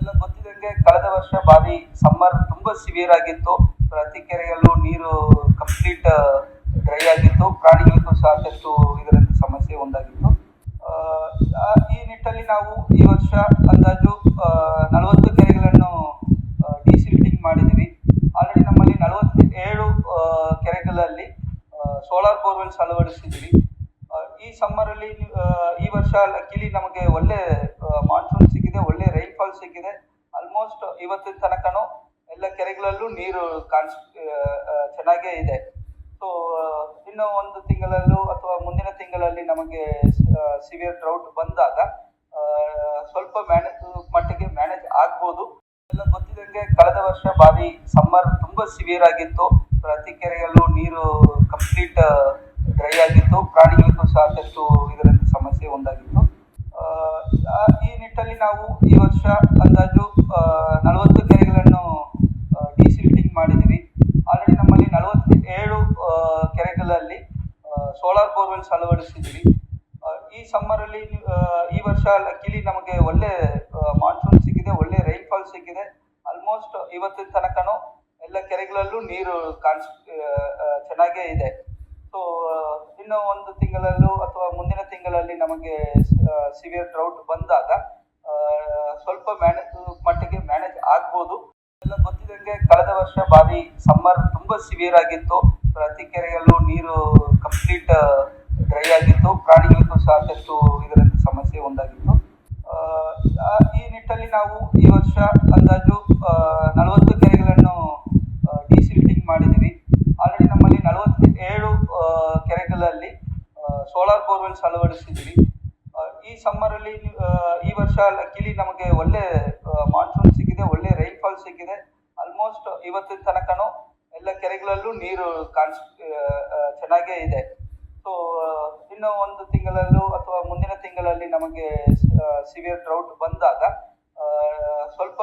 ಎಲ್ಲ ಗೊತ್ತಿದ್ದಂಗೆ ಕಳೆದ ವರ್ಷ ಬಾರಿ ಸಮ್ಮರ್ ತುಂಬಾ ಸಿವಿಯರ್ ಆಗಿತ್ತು. ಪ್ರತಿ ಕೆರೆಯಲ್ಲೂ ನೀರು ಕಂಪ್ಲೀಟ್ ಡ್ರೈ ಆಗಿತ್ತು. ಪ್ರಾಣಿಗಳಿಗೂ ಸಾಕಷ್ಟು ಇದರಿಂದ ಸಮಸ್ಯೆ ಉಂಟಾಗಿತ್ತು. ಈ ನಿಟ್ಟಲ್ಲಿ ನಾವು ಈ ವರ್ಷ ಅಂದಾಜು 40 ಕೆರೆಗಳನ್ನು ಡಿಸಿಲ್ಟಿಂಗ್ ಮಾಡಿದ್ವಿ. ಆಲ್ರೆಡಿ ನಮ್ಮಲ್ಲಿ 47 ಕೆರೆಗಳಲ್ಲಿ ಸೋಲಾರ್ ಬೋರ್ವೆಲ್ಸ್ ಅಳವಡಿಸಿದ್ವಿ. ಈ ಸಮ್ಮರ್ ಅಲ್ಲಿ ಈ ವರ್ಷ ಲಕ್ಕಿಲಿ ನಮಗೆ ಒಳ್ಳೆ ಮಾನ್ಸೂನ್ ಸಿಕ್ಕಿದೆ, ಒಳ್ಳೆ ರೈನ್ಫಾಲ್ ಸಿಕ್ಕಿದೆ. ಆಲ್ಮೋಸ್ಟ್ ಇವತ್ತಿನ ತನಕನೂ ಎಲ್ಲ ಕೆರೆಗಳಲ್ಲೂ ನೀರು ಚೆನ್ನಾಗೇ ಇದೆ. ಸೊ ಇನ್ನು ಒಂದು ತಿಂಗಳಲ್ಲೂ ಅಥವಾ ಮುಂದಿನ ತಿಂಗಳಲ್ಲಿ ನಮಗೆ ಸಿವಿಯರ್ ಡ್ರೌಟ್ ಬಂದಾಗ ಸ್ವಲ್ಪ ಮಟ್ಟಿಗೆ ಮ್ಯಾನೇಜ್ ಆಗ್ಬೋದು. ಎಲ್ಲ ಗೊತ್ತಿದ್ದಂಗೆ ಕಳೆದ ವರ್ಷ ಬಾರಿ ಸಮ್ಮರ್ ತುಂಬಾ ಸಿವಿಯರ್ ಆಗಿತ್ತು. ಪ್ರತಿ ಕೆರೆಯಲ್ಲೂ ನೀರು ಕಂಪ್ಲೀಟ್ ಡ್ರೈ ಆಗಿತ್ತು. ಪ್ರಾಣಿಗಳಿಗೂ ಸಾಕಷ್ಟು ಇದರಿಂದ ಸಮಸ್ಯೆ ಉಂಟಾಗಿತ್ತು. ಈ ನಿಟ್ಟಲ್ಲಿ ನಾವು ಈ ವರ್ಷ ಅಂದಾಜು 40 ಕೆರೆಗಳನ್ನು ಡಿಸಿಲ್ಟಿಂಗ್ ಮಾಡಿದ್ವಿ. ಆಲ್ರೆಡಿ ನಮ್ಮಲ್ಲಿ 47 ಕೆರೆಗಳಲ್ಲಿ ಸೋಲಾರ್ ಬೋರ್ವೆಲ್ಸ್ ಅಳವಡಿಸಿದ್ವಿ. ಈ ಸಮ್ಮರ್ ಅಲ್ಲಿ ಈ ವರ್ಷ ಲಕ್ಕಿಲಿ ನಮಗೆ ಒಳ್ಳೆ ಮಾನ್ಸೂನ್ ಸಿಕ್ಕಿದೆ, ಒಳ್ಳೆ ರೈನ್ಫಾಲ್ ಸಿಕ್ಕಿದೆ. ಆಲ್ಮೋಸ್ಟ್ ಇವತ್ತಿನ ತನಕನೂ ಎಲ್ಲ ಕೆರೆಗಳಲ್ಲೂ ನೀರು ಚೆನ್ನಾಗೇ ಇದೆ. ಸೊ ಇನ್ನು ಒಂದು ತಿಂಗಳಲ್ಲೂ ಅಥವಾ ಮುಂದಿನ ತಿಂಗಳಲ್ಲಿ ನಮಗೆ ಸಿವಿಯರ್ ಡ್ರೌಟ್ ಬಂದಾಗ ಸ್ವಲ್ಪ ಮಟ್ಟಿಗೆ ಮ್ಯಾನೇಜ್ ಆಗ್ಬೋದು. ಎಲ್ಲ ಗೊತ್ತಿದ್ದಂಗೆ ಕಳೆದ ವರ್ಷ ಬಾರಿ ಸಮ್ಮರ್ ತುಂಬಾ ಸಿವಿಯರ್ ಆಗಿತ್ತು. ಪ್ರತಿ ಕೆರೆಯಲ್ಲೂ ನೀರು ಕಂಪ್ಲೀಟ್ ಡ್ರೈ ಆಗಿತ್ತು. ಪ್ರಾಣಿಗಳಿಗೂ ಸಾಕಷ್ಟು ಇದರಿಂದ ಸಮಸ್ಯೆ ಉಂಟಾಗಿತ್ತು. ಈ ನಿಟ್ಟಲ್ಲಿ ನಾವು ಈ ವರ್ಷ ಅಂದಾಜು 40 ಕೆರೆಗಳನ್ನು ಡಿಸಿಲ್ಟಿಂಗ್ ಮಾಡಿದ್ವಿ. ಆಲ್ರೆಡಿ ನಮ್ಮಲ್ಲಿ 47 ಕೆರೆಗಳಲ್ಲಿ ಸೋಲಾರ್ ಬೋರ್ವೆಲ್ಸ್ ಅಳವಡಿಸಿದ್ವಿ. ಈ ಸಮ್ಮರ್ ಅಲ್ಲಿ ಈ ವರ್ಷ ಲಕ್ಕಿಲಿ ನಮಗೆ ಒಳ್ಳೆ ಮಾನ್ಸೂನ್ ಸಿಕ್ಕಿದೆ, ಒಳ್ಳೆ ರೈನ್ಫಾಲ್ ಸಿಕ್ಕಿದೆ. ಆಲ್ಮೋಸ್ಟ್ ಇವತ್ತಿನ ತನಕನೂ ಎಲ್ಲ ಕೆರೆಗಳಲ್ಲೂ ನೀರು ಚೆನ್ನಾಗೇ ಇದೆ. ಸೊ ಇನ್ನು ಒಂದು ತಿಂಗಳಲ್ಲೂ ಅಥವಾ ಮುಂದಿನ ತಿಂಗಳಲ್ಲಿ ನಮಗೆ ಸಿವಿಯರ್ ಡ್ರೌಟ್ ಬಂದಾಗ ಸ್ವಲ್ಪ